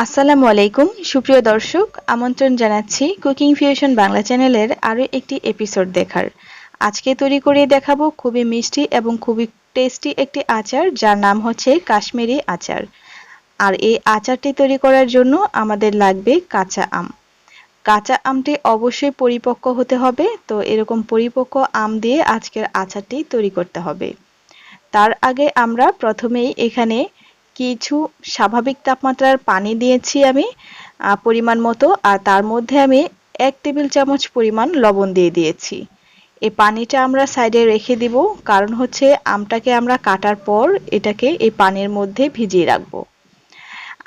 আসসালামু আলাইকুম সুপ্রিয় দর্শক, আমন্ত্রণ জানাচ্ছি কুকিং ফিউশন বাংলা চ্যানেলের আরও একটি এপিসোড দেখার। আজকে তৈরি করে দেখাবো খুবই মিষ্টি এবং খুবই টেস্টি একটি আচার, যার নাম হচ্ছে কাশ্মীরি আচার। আর এই আচারটি তৈরি করার জন্য আমাদের লাগবে কাঁচা আম। কাঁচা আমটি অবশ্যই পরিপক্ক হতে হবে, তো এরকম পরিপক্ক আম দিয়ে আজকের আচারটি তৈরি করতে হবে। তার আগে আমরা প্রথমেই এখানে কিছু স্বাভাবিক তাপমাত্রার পানি দিয়েছি আমি পরিমাণ মতো, আর তার মধ্যে আমি 1 টেবিল চামচ পরিমাণ লবণ দিয়ে দিয়েছি। এই পানিটা আমরা সাইডে রেখে দিব, কারণ হচ্ছে আমটাকে আমরা কাটার পর এটাকে এই পানির মধ্যে ভিজিয়ে রাখবো।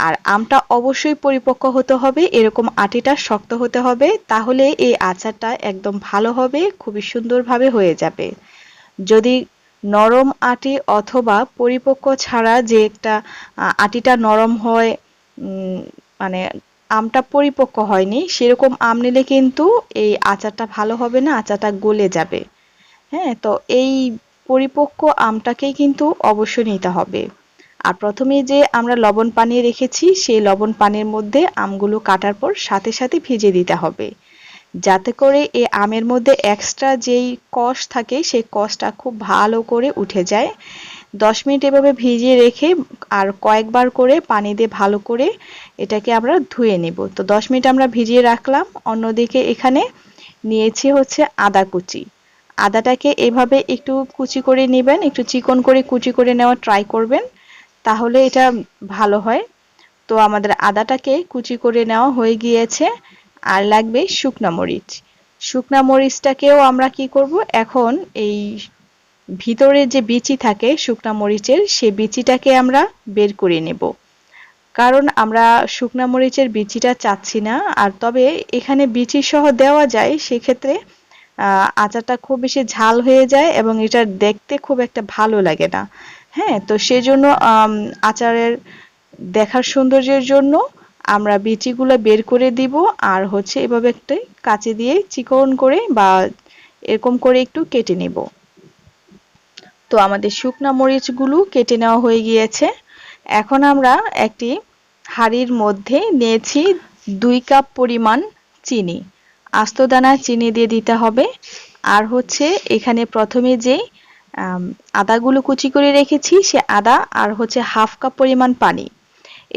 আর আমটা অবশ্যই পরিপক্ক হতে হবে, এরকম আটিটা শক্ত হতে হবে, তাহলে এই আচারটা একদম ভালো হবে, খুবই সুন্দরভাবে হয়ে যাবে। যদি নরম আটি অথবা পরিপক্ক ছাড়া যে একটা আটিটা নরম হয়, উম, মানে আমটা পরিপক্ক হয়নি সেরকম আম নিলে কিন্তু এই আচারটা ভালো হবে না, আচারটা গলে যাবে। হ্যাঁ, তো এই পরিপক্ক আমটাকেই কিন্তু অবশ্যই নিতে হবে। আর প্রথমে যে আমরা লবণ পানি রেখেছি সেই লবণ পানির মধ্যে আমগুলো কাটার পর সাথে সাথে ভিজিয়ে দিতে হবে, যাতে করে এই আমের মধ্যে এক্সট্রা যেই কষ থাকে সেই কষটা খুব ভালো করে উঠে যায়। 10 মিনিট এভাবে ভিজিয়ে রেখে আর কয়েকবার করে পানি দিয়ে ভালো করে এটাকে আমরা ধুয়ে নেব। তো 10 মিনিট আমরা ভিজিয়ে রাখলাম। অন্যদিকে এখানে নিয়েছি হচ্ছে আদা কুচি। আদাটাকে এভাবে একটু কুচি করে নেবেন, একটু চিকন করে কুচি করে নেওয়ার ট্রাই করবেন, তাহলে এটা ভালো হয়। তো আমাদের আদাটাকে কুচি করে নেওয়া হয়ে গিয়েছে। আর লাগবে শুকনা মরিচ। শুকনা মরিচটাকেও আমরা কি করব, এখন এই ভিতরে যে বিচি থাকে শুকনা মরিচের, সে বিচিটাকে আমরা বের করে নেব, কারণ আমরা শুকনা মরিচের বিচিটা চাচ্ছি না। আর তবে এখানে বিচি সহ দেওয়া যায়, সেক্ষেত্রে আচারটা খুব বেশি ঝাল হয়ে যায় এবং এটা দেখতে খুব একটা ভালো লাগে না। হ্যাঁ, তো সেজন্য আচারের দেখার সৌন্দর্যের জন্য আমরা বিচিগুলো বের করে দিব, আর হচ্ছে এভাবে একটা কাঁচি দিয়ে চিকন করে বা এরকম করে একটু কেটে নেব। তো আমাদের শুকনা মরিচগুলো কেটে নেওয়া হয়ে গিয়েছে। এখন আমরা একটি হাঁড়ির মধ্যে নিয়েছি 2 কাপ পরিমাণ চিনি। আস্ত দানা চিনি দিয়ে দিতে হবে। আর হচ্ছে এখানে প্রথমে যেই আদাগুলো কুচি করে রেখেছি সে আদা, আর হচ্ছে 1/2 কাপ পরিমাণ পানি।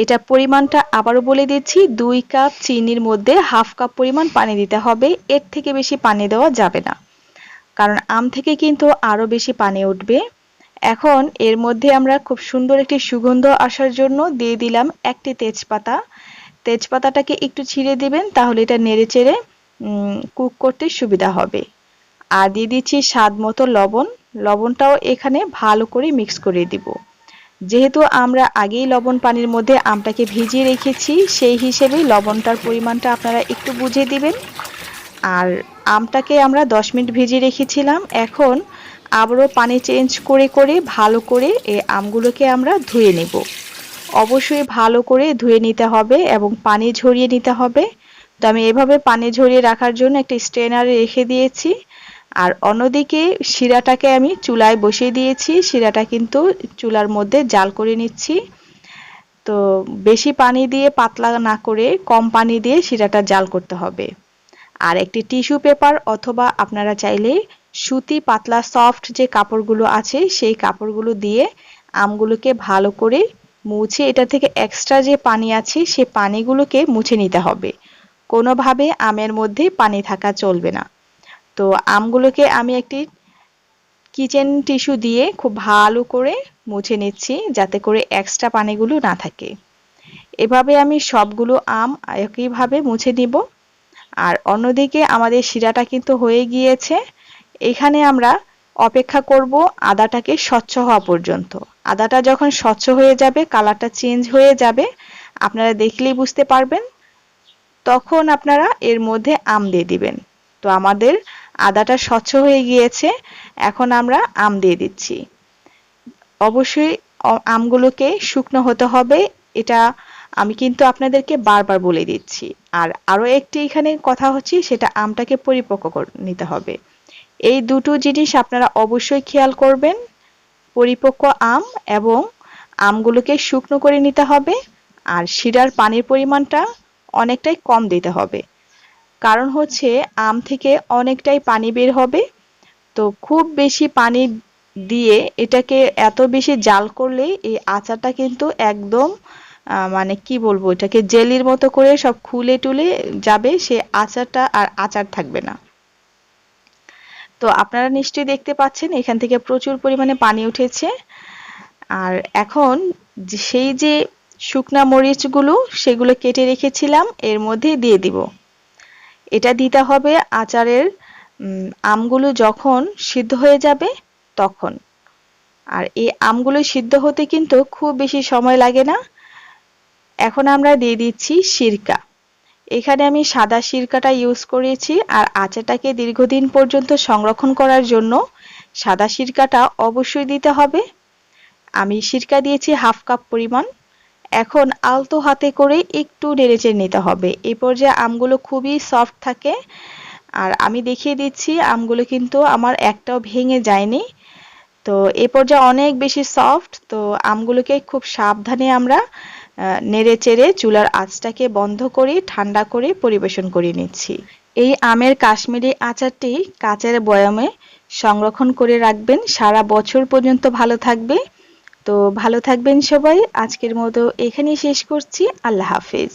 এটা পরিমাণটা আবারও বলে দিচ্ছি, 2 কাপ চিনির মধ্যে 1/2 কাপ পরিমাণ পানি দিতে হবে, এর থেকে বেশি পানি দেওয়া যাবে না, কারণ আম থেকে কিন্তু আরো বেশি পানি উঠবে। এখন এর মধ্যে আমরা খুব সুন্দর একটি সুগন্ধ আসার জন্য দিয়ে দিলাম একটি তেজপাতা। তেজপাতাটাকে একটু ছিঁড়ে দিবেন, তাহলে এটা নেড়ে চেড়ে কুক করতে সুবিধা হবে। আর দিয়ে দিচ্ছি স্বাদ মতো লবণ। লবণটাও এখানে ভালো করে মিক্স করে দিব। যেহেতু আমরা আগেই লবণ পানির মধ্যে আমটাকে ভিজিয়ে রেখেছি, সেই হিসেবে লবণটার পরিমাণটা আপনারা একটু বুঝে দিবেন। আর আমটাকে আমরা 10 মিনিট ভিজিয়ে রেখেছিলাম, এখন আবারও পানি চেঞ্জ করে করে ভালো করে এই আমগুলোকে আমরা ধুয়ে নেব। অবশ্যই ভালো করে ধুয়ে নিতে হবে এবং পানি ঝরিয়ে নিতে হবে। তো আমি এভাবে পানি ঝরিয়ে রাখার জন্য একটা স্ট্রেনারে রেখে দিয়েছি। আর অন্যদিকে শিরাটাকে আমি চুলায় বসিয়ে দিয়েছি, শিরাটা কিন্তু চুলার মধ্যে জাল করে নিচ্ছি। তো বেশি পানি দিয়ে পাতলা না করে কম পানি দিয়ে শিরাটা জাল করতে হবে। আর একটি টিস্যু পেপার অথবা আপনারা চাইলে সুতি পাতলা সফট যে কাপড়গুলো আছে সেই কাপড়গুলো দিয়ে আমগুলোকে ভালো করে মুছে, এটা থেকে এক্সট্রা যে পানি আছে সেই পানিগুলোকে মুছে নিতে হবে। কোনোভাবে আমের মধ্যে পানি থাকা চলবে না। তো আমগুলোকে আমি একটি কিচেন টিস্যু দিয়ে খুব ভালো করে মুছে নিচ্ছি, যাতে করে এক্সট্রা পানিগুলো না থাকে। এভাবে আমি সবগুলো আম একইভাবে মুছে নিব। আর অন্যদিকে আমাদের শিরাটা কিন্তু হয়ে গিয়েছে। এখানে আমরা অপেক্ষা করব আদাটাকে স্বচ্ছ হওয়া পর্যন্ত। আদাটা যখন স্বচ্ছ হয়ে যাবে, কালারটা চেঞ্জ হয়ে যাবে, আপনারা দেখলেই বুঝতে পারবেন, তখন আপনারা এর মধ্যে আম দিয়ে দিবেন। তো আমাদের আদাটা স্বচ্ছ হয়ে গিয়েছে, এখন আমরা আম দিয়ে দিচ্ছি। অবশ্যই আমগুলোকে শুকনো হতে হবে, এটা আমি কিন্তু আপনাদেরকে বারবার বলে দিচ্ছি। আর আরো একটি এখানে কথা হচ্ছে, সেটা আমটাকে পরিপক্ক করে নিতে হবে। এই দুটো জিনিস আপনারা অবশ্যই খেয়াল করবেন। পরিপক্ক আম এবং আমগুলোকে শুকনো করে নিতে হবে। আর শিরার পানির পরিমাণটা অনেকটাই কম দিতে হবে। কারণ হচ্ছে আম থেকে অনেকটাই পানি বের হবে। তো খুব বেশি পানি দিয়ে এটাকে এত বেশি জাল করলে এই আচারটা কিন্তু একদম মানে কি বলবো, এটাকে জেলির মতো করে সব খুলে টুলে যাবে, সে আচারটা আর আচার থাকবে না। তো আপনারা নিশ্চয়ই দেখতে পাচ্ছেন এখান থেকে প্রচুর পরিমাণে পানি উঠেছে। আর এখন সেই যে শুকনা মরিচগুলো সেগুলো কেটে রেখেছিলাম এর মধ্যে দিয়ে দিব। এটা দিতে হবে আচারের আমগুলো যখন সিদ্ধ হয়ে যাবে তখন। আর এই আমগুলো সিদ্ধ হতে কিন্তু খুব বেশি সময় লাগে না। এখন আমরা দিয়ে দিচ্ছি সিরকা। এখানে আমি সাদা সিরকাটা ইউজ করেছি, আর আচারটাকে দীর্ঘদিন পর্যন্ত সংরক্ষণ করার জন্য সাদা সিরকাটা অবশ্যই দিতে হবে। আমি সিরকা দিয়েছি 1/2 কাপ পরিমাণ। এখন আলতো হাতে করে একটু নেড়েচেড়ে নিতে হবে। এই পর্যায়ে আমগুলো খুবই সফট থাকে। আর আমি দেখিয়ে দিচ্ছি আমগুলো কিন্তু আমার একটাও ভেঙে যায়নি। তো এই পর্যায়ে অনেক বেশি সফট। তো আমগুলোকে খুব সাবধানে আমরা নেড়ে চেড়ে চুলার আঁচটাকে বন্ধ করে ঠান্ডা করে পরিবেশন করে নিচ্ছি। এই আমের কাশ্মীরি আচারটি কাচের বয়ামে সংরক্ষণ করে রাখবেন, সারা বছর পর্যন্ত ভালো থাকবে। তো ভালো থাকবেন সবাই। আজকের মতো এখানেই শেষ করছি। আল্লাহ হাফেজ।